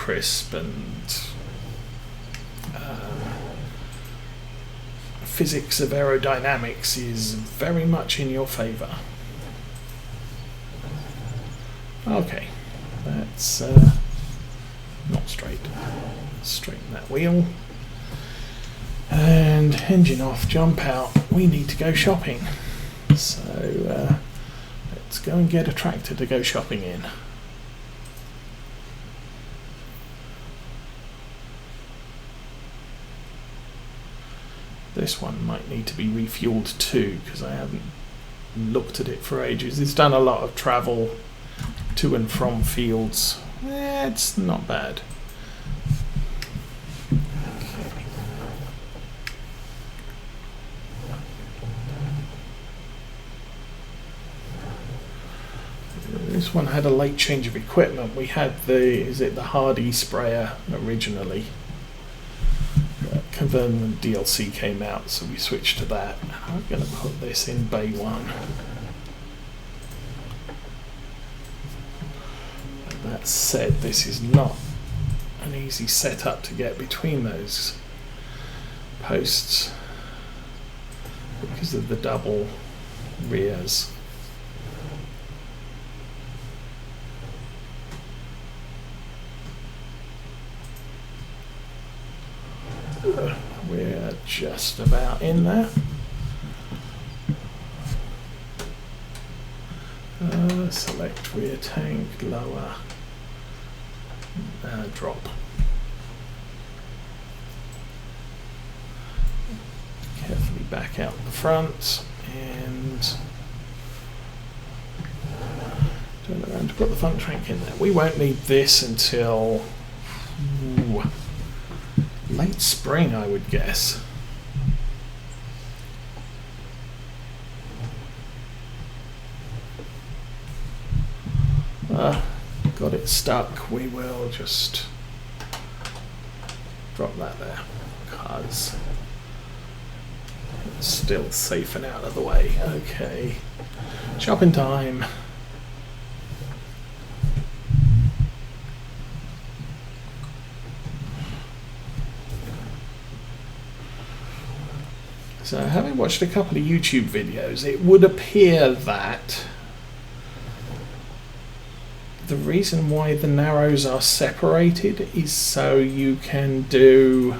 crisp and physics of aerodynamics is very much in your favour. Okay, that's not straight. Straighten that wheel. And engine off, jump out. We need to go shopping. So let's go and get a tractor to go shopping in. This one might need to be refueled too, because I haven't looked at it for ages. It's done a lot of travel to and from fields. It's not bad. This one had a late change of equipment. We had the Hardy sprayer originally. Then the DLC came out, so we switched to that. I'm going to put this in bay 1. That said, this is not an easy setup to get between those posts because of the double rears. We're just about in there. Select rear tank, lower, drop. Carefully back out the front and turn around to put the front tank in there. We won't need this until late spring, I would guess. Got it stuck. We will just drop that there because it's still safe and out of the way. Okay, shopping time. So, having watched a couple of YouTube videos, it would appear that the reason why the narrows are separated is so you can do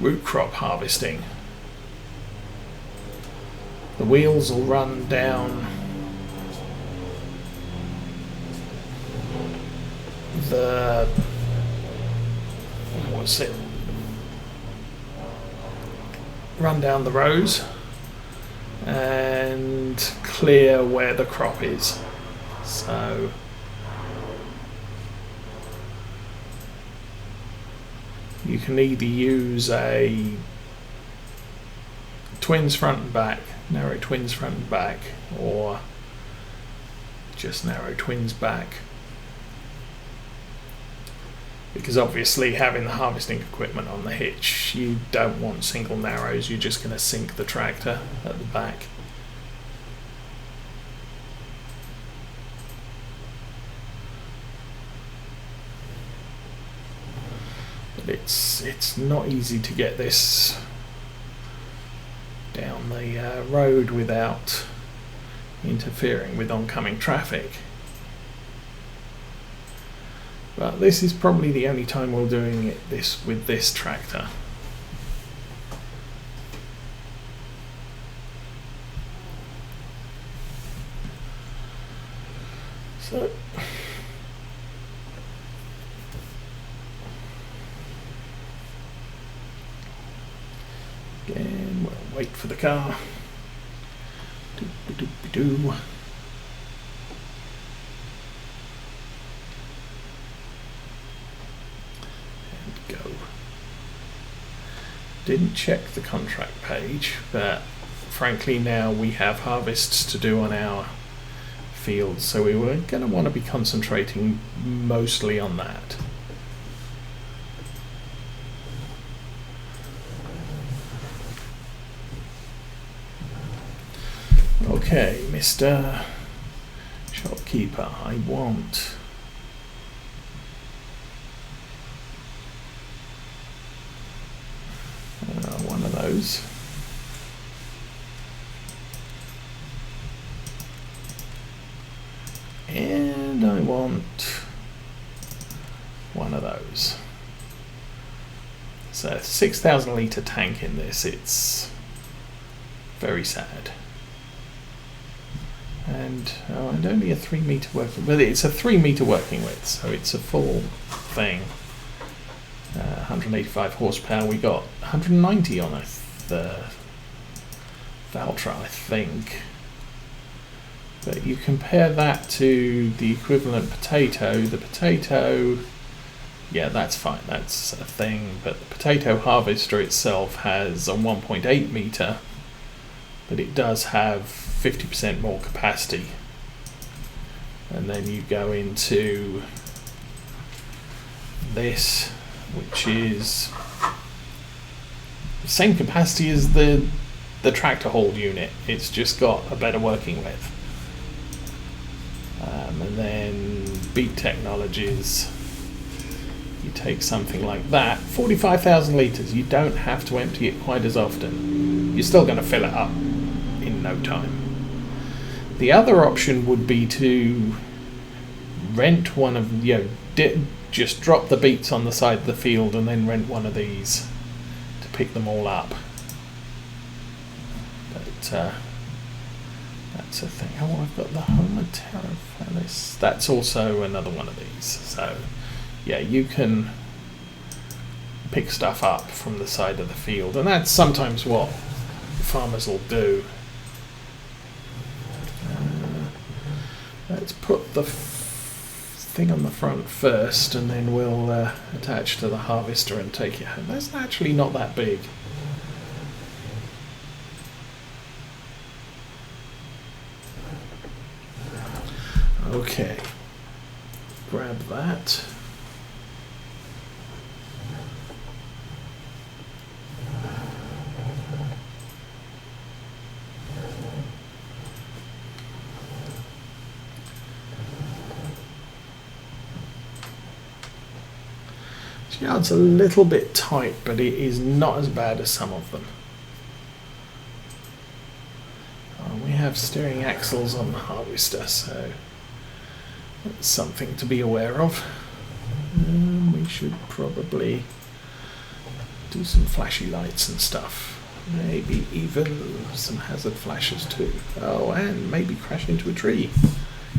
root crop harvesting. The wheels will run down the, what's it? Run down the rows and clear where the crop is. So you can either use a twins front and back, narrow twins front and back, or just narrow twins back. Because obviously having the harvesting equipment on the hitch, you don't want single narrows, you're just going to sink the tractor at the back. But it's not easy to get this down the road without interfering with oncoming traffic. But this is probably the only time we're doing it with this tractor. So again, we'll wait for the car. Doop-a-doop-a-doo. Didn't check the contract page, but frankly now we have harvests to do on our fields, so we were going to want to be concentrating mostly on that. Okay, Mr. Shopkeeper, I want those. And I want one of those. So 6,000 litre tank in this, it's very sad. And only a 3 metre working, but it's a 3 metre working width, so it's a full thing. 185 horsepower. We got 190 on the Valtra, I think. But you compare that to the equivalent potato. The potato, yeah, that's fine. That's a thing. But the potato harvester itself has a 1.8 metre, but it does have 50% more capacity. And then you go into this, which is the same capacity as the tractor haul unit. It's just got a better working width. And then Beat Technologies, you take something like that, 45,000 litres. You don't have to empty it quite as often. You're still going to fill it up in no time. The other option would be to rent one of, just drop the beets on the side of the field and then rent one of these to pick them all up. But that's a thing. Oh, I've got the Homer Terrafellis. That's also another one of these. So, yeah, you can pick stuff up from the side of the field, and that's sometimes what farmers will do. Let's put the thing on the front first, and then we'll attach to the harvester and take it home. That's actually not that big. Okay, grab that. Yeah, it's a little bit tight, but it is not as bad as some of them. We have steering axles on the harvester, so that's something to be aware of. We should probably do some flashy lights and stuff. Maybe even some hazard flashes too. Oh, and maybe crash into a tree,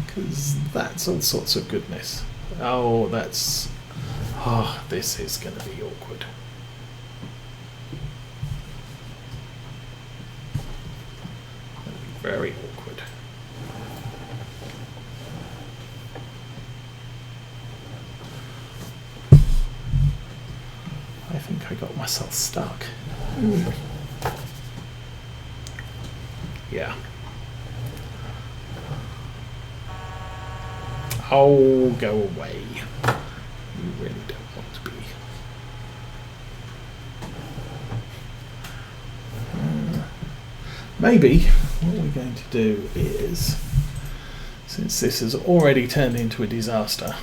because that's all sorts of goodness. Oh, that's... Oh, this is going to be awkward. It'll be very awkward. I think I got myself stuck. Yeah. Oh, go away. You really don't want to be. Maybe what we're going to do is, since this has already turned into a disaster,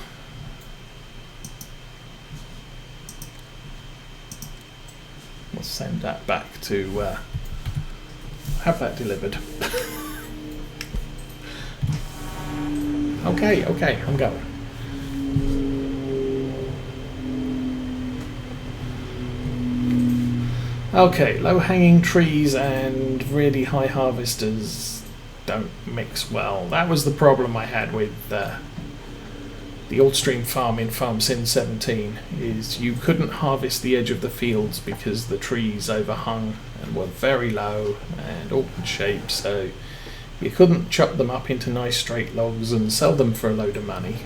we'll send that back to have that delivered. Okay, I'm going. Okay, low-hanging trees and really high harvesters don't mix well. That was the problem I had with the Old Stream farm in Farm Sim 17, is you couldn't harvest the edge of the fields because the trees overhung and were very low and awkward shaped, so you couldn't chop them up into nice straight logs and sell them for a load of money.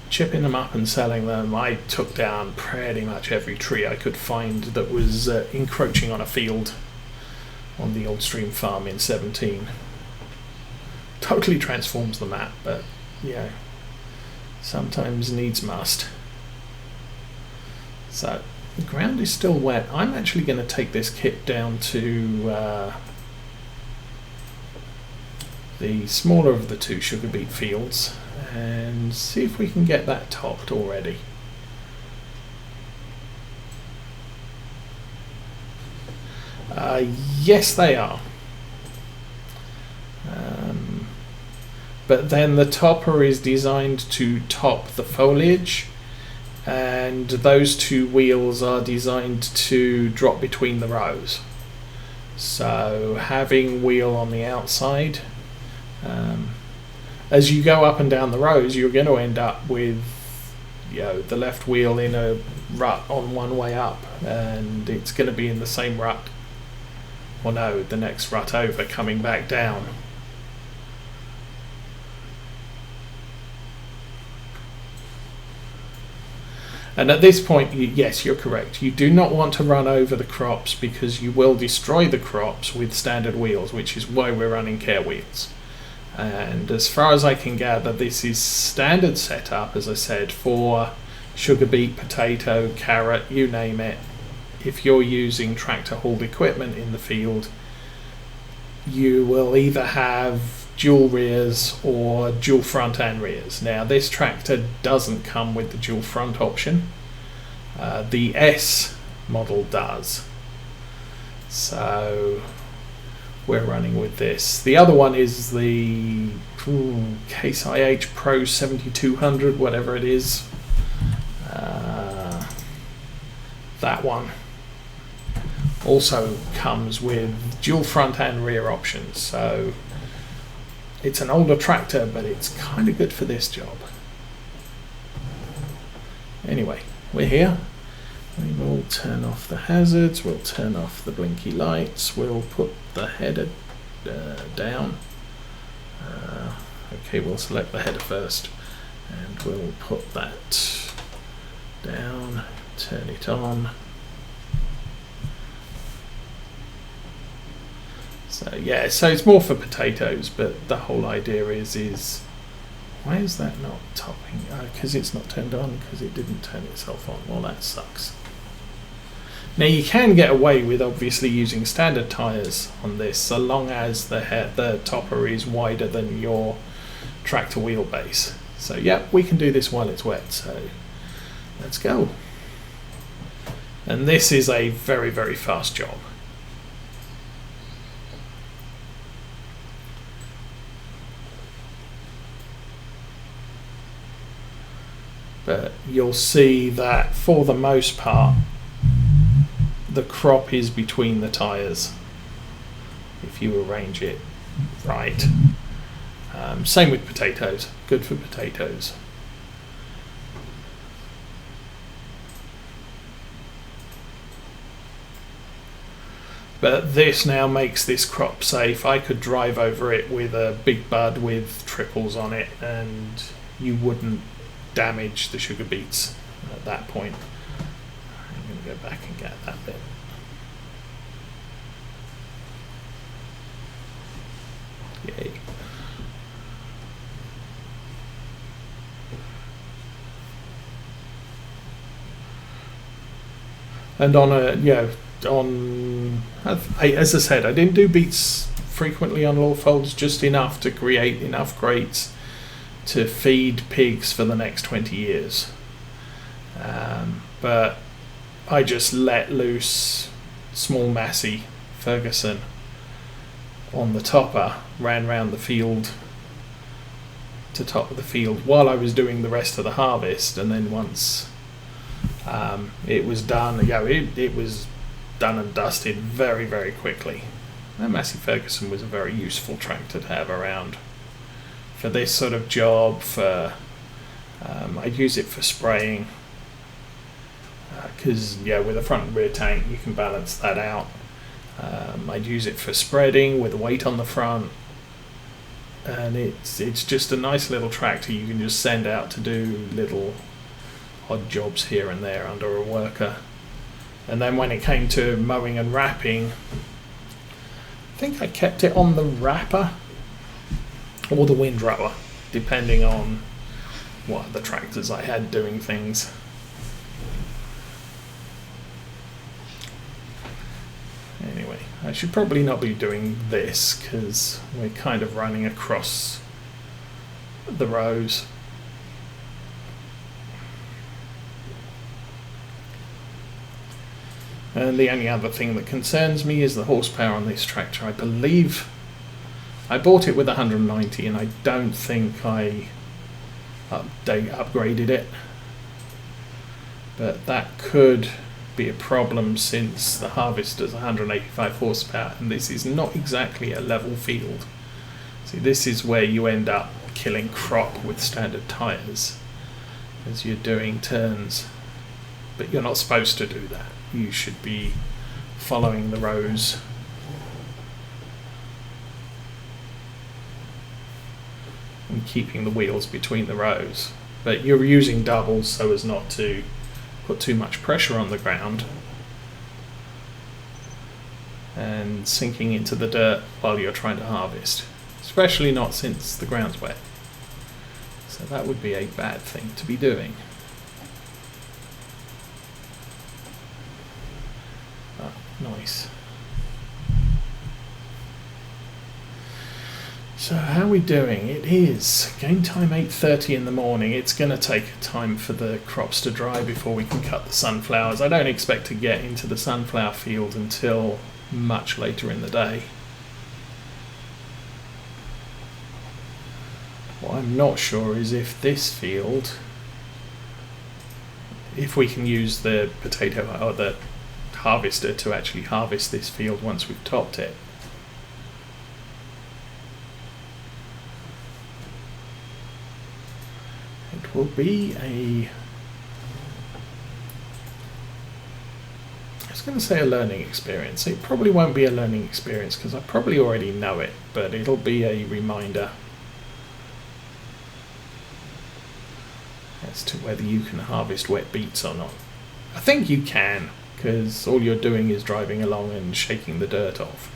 Chipping them up and selling them, I took down pretty much every tree I could find that was encroaching on a field on the Old Stream farm in 17. Totally transforms the map, but yeah, sometimes needs must. So the ground is still wet. I'm actually going to take this kit down to the smaller of the two sugar beet fields and see if we can get that topped already. Yes, they are. But then the topper is designed to top the foliage, and those two wheels are designed to drop between the rows. So having wheel on the outside, as you go up and down the rows, you're going to end up with the left wheel in a rut on one way up, and it's going to be in the same rut, or no, the next rut over coming back down. And at this point, yes, you're correct. You do not want to run over the crops, because you will destroy the crops with standard wheels, which is why we're running care wheels. And as far as I can gather, this is standard setup, as I said, for sugar beet, potato, carrot, you name it. If you're using tractor hauled equipment in the field, you will either have dual rears or dual front and rears. Now, this tractor doesn't come with the dual front option. The S model does. So we're running with this. The other one is the Case IH Pro 7200, whatever it is. That one also comes with dual front and rear options. So it's an older tractor, but it's kind of good for this job. Anyway, we're here. We will turn off the hazards, we'll turn off the blinky lights, we'll put the header down. Okay, we'll select the header first, and we'll put that down, turn it on. So yeah, so it's more for potatoes, but the whole idea is why is that not topping? Because it's not turned on, because it didn't turn itself on. Well, that sucks. Now you can get away with obviously using standard tyres on this, so long as the topper is wider than your tractor wheelbase. So yeah, we can do this while it's wet, so let's go. And this is a very, very fast job. But you'll see that for the most part, the crop is between the tyres if you arrange it right. Same with potatoes, good for potatoes. But this now makes this crop safe. I could drive over it with a big bud with triples on it, and you wouldn't damage the sugar beets at that point. I'm going to go back and get that bit. Yay. And on as I said, I didn't do beets frequently on law folds, just enough to create enough grates to feed pigs for the next 20 years. But I just let loose small Massey Ferguson on the topper, ran round the field to top of the field while I was doing the rest of the harvest, and then once it was done, it was done and dusted very, very quickly. That Massey Ferguson was a very useful tractor to have around for this sort of job. I'd use it for spraying, because with a front and rear tank you can balance that out. I'd use it for spreading with a weight on the front, and it's just a nice little tractor you can just send out to do little odd jobs here and there under a worker. And then when it came to mowing and wrapping, I think I kept it on the wrapper or the windrower, depending on what the tractors I had doing things. Anyway, I should probably not be doing this because we're kind of running across the rows. And the only other thing that concerns me is the horsepower on this tractor. I believe I bought it with 190 and I don't think I upgraded it. But that could be a problem since the Harvester's 185 horsepower and this is not exactly a level field. See, this is where you end up killing crop with standard tyres as you're doing turns. But you're not supposed to do that. You should be following the rows. And keeping the wheels between the rows. But you're using doubles so as not to put too much pressure on the ground and sinking into the dirt while you're trying to harvest. Especially not since the ground's wet. So that would be a bad thing to be doing. Nice. So how are we doing? It is game time 8:30 in the morning. It's going to take time for the crops to dry before we can cut the sunflowers. I don't expect to get into the sunflower field until much later in the day. What I'm not sure is if this field, if we can use the potato or the harvester to actually harvest this field once we've topped it. It will be I was going to say a learning experience. It probably won't be a learning experience because I probably already know it, but it'll be a reminder as to whether you can harvest wet beets or not. I think you can, because all you're doing is driving along and shaking the dirt off.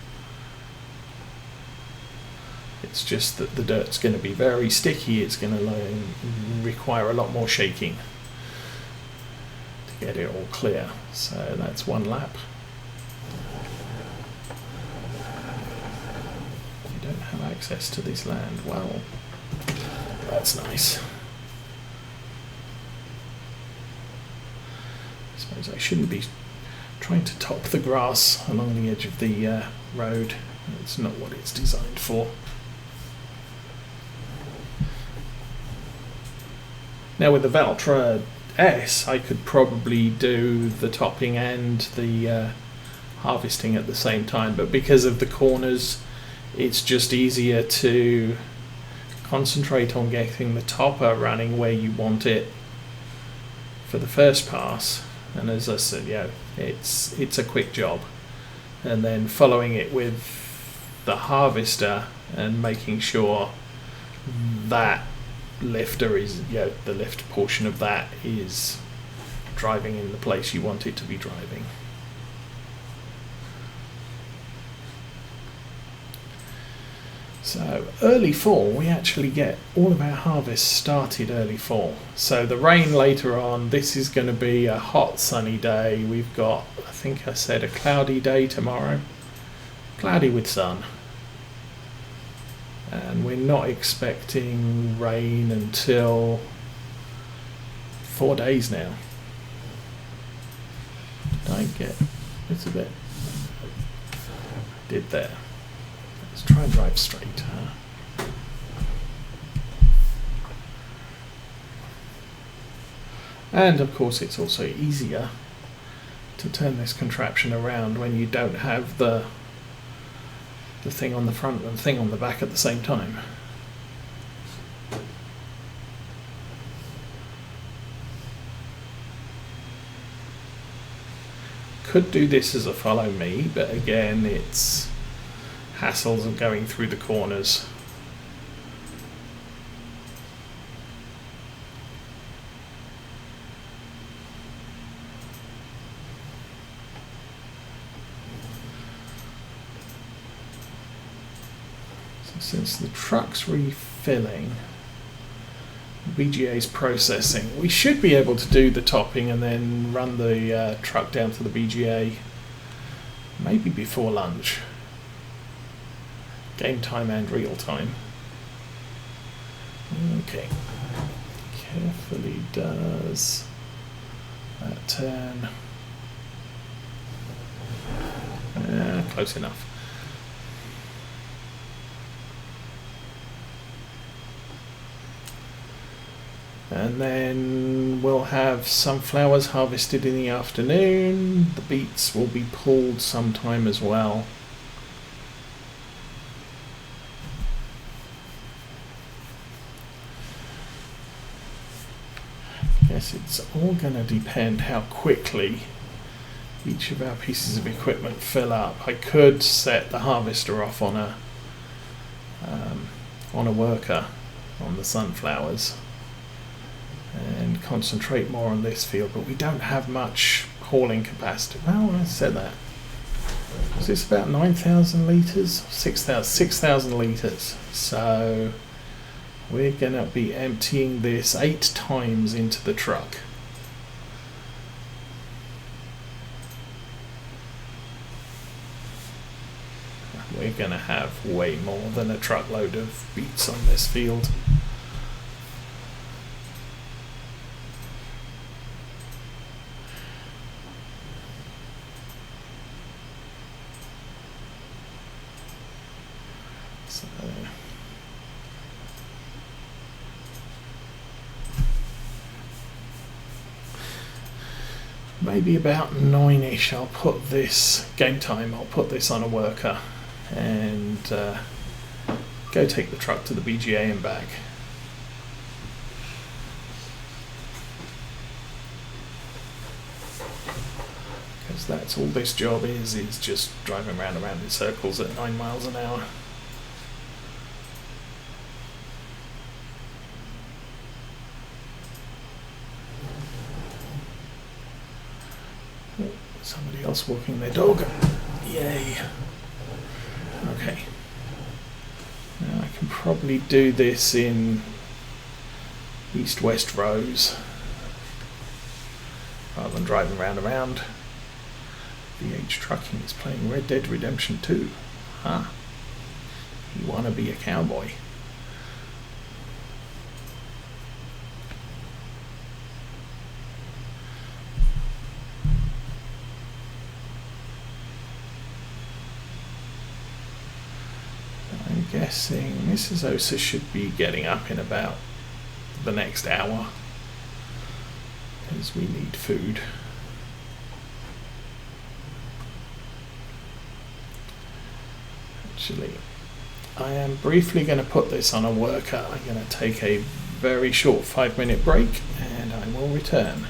It's just that the dirt's going to be very sticky. It's going to require a lot more shaking to get it all clear. So that's one lap. You don't have access to this land. Well, that's nice. I suppose I shouldn't be trying to top the grass along the edge of the road. It's not what it's designed for. Now with the Valtra S, I could probably do the topping and the harvesting at the same time, but because of the corners, it's just easier to concentrate on getting the topper running where you want it for the first pass. And as I said, it's a quick job, and then following it with the harvester and making sure that lifter is, the lift portion of that is driving in the place you want it to be driving. So early fall, we actually get all of our harvests started early fall. So the rain later on, this is going to be a hot sunny day. We've got, I think I said, a cloudy day tomorrow. Cloudy with sun. And we're not expecting rain until 4 days now. Did I get it's a bit? I did there. Let's try and drive straight. And of course it's also easier to turn this contraption around when you don't have the thing on the front and the thing on the back at the same time. Could do this as a follow me, but again it's hassles of going through the corners. Since the truck's refilling, BGA's processing, we should be able to do the topping and then run the truck down to the BGA maybe before lunch. Game time and real time. Okay. Carefully does that turn. Close enough. And then we'll have sunflowers harvested in the afternoon. The beets will be pulled sometime as well. Guess it's all going to depend how quickly each of our pieces of equipment fill up. I could set the harvester off on a worker on the sunflowers and concentrate more on this field, but we don't have much hauling capacity. Well, I said that. Is this about 9,000 litres? 6,000 litres. So we're going to be emptying this 8 times into the truck. We're going to have way more than a truckload of beets on this field. So maybe about 9ish I'll put this, game time, I'll put this on a worker and go take the truck to the BGA and back. Because that's all this job is just driving round and round in circles at 9 miles an hour. Somebody else walking their dog. Yay. Okay. Now I can probably do this in east-west rows rather than driving round and round. VH Trucking is playing Red Dead Redemption 2. Huh? You want to be a cowboy? Guessing Mrs. Osa should be getting up in about the next hour because we need food. Actually, I am briefly going to put this on a worker. I'm going to take a very short 5-minute break and I will return.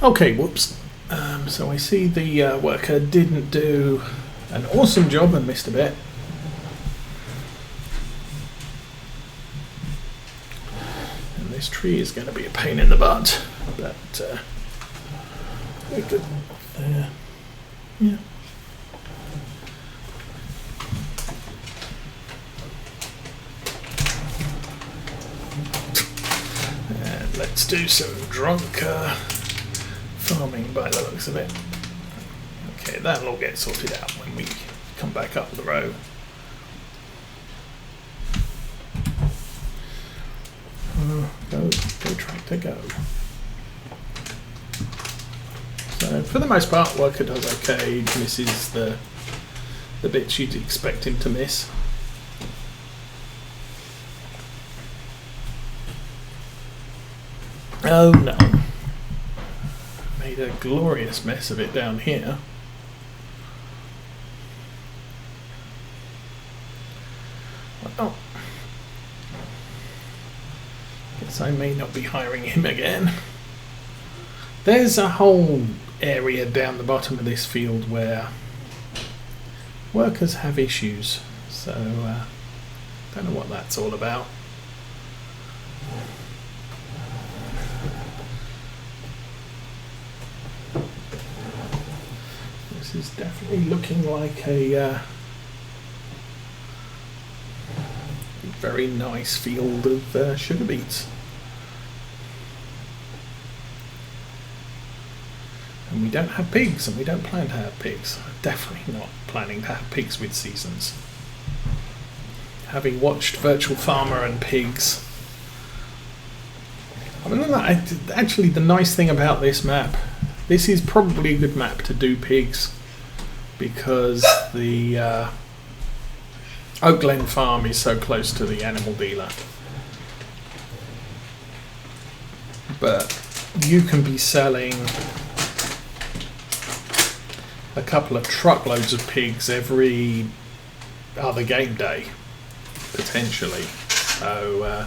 Okay, whoops. So I see the worker didn't do an awesome job and missed a bit. And this tree is going to be a pain in the butt, but we could, yeah. And let's do some drunk farming by the looks of it. Okay, that'll all get sorted out when we come back up the row. Go tractor, go. So for the most part, worker does okay, misses the bits you'd expect him to miss. Oh no. Made a glorious mess of it down here. Well, guess I may not be hiring him again. There's a whole area down the bottom of this field where workers have issues, so don't know what that's all about. This is definitely looking like a very nice field of sugar beets. And we don't have pigs, and we don't plan to have pigs. Definitely not planning to have pigs with seasons. Having watched Virtual Farmer and pigs, I mean, actually the nice thing about this map, this is probably a good map to do pigs, because the Oak Glen farm is so close to the animal dealer. But you can be selling a couple of truckloads of pigs every other game day, potentially. So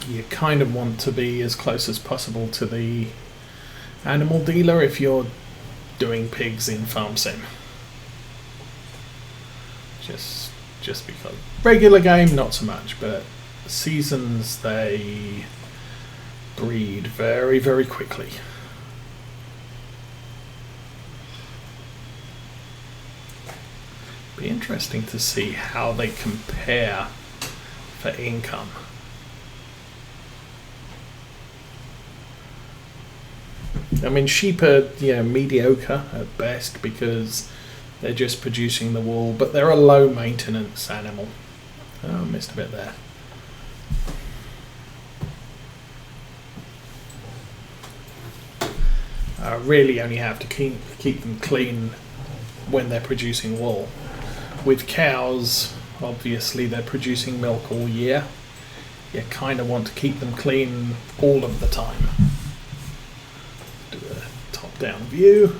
you kind of want to be as close as possible to the animal dealer if you're doing pigs in Farm Sim. Just because regular game not so much, but seasons they breed very, very quickly. Be interesting to see how they compare for income. I mean, sheep are mediocre at best because they're just producing the wool, but they're a low maintenance animal. Oh, missed a bit there. Really only have to keep them clean when they're producing wool. With cows, obviously they're producing milk all year. You kind of want to keep them clean all of the time. Do a top-down view.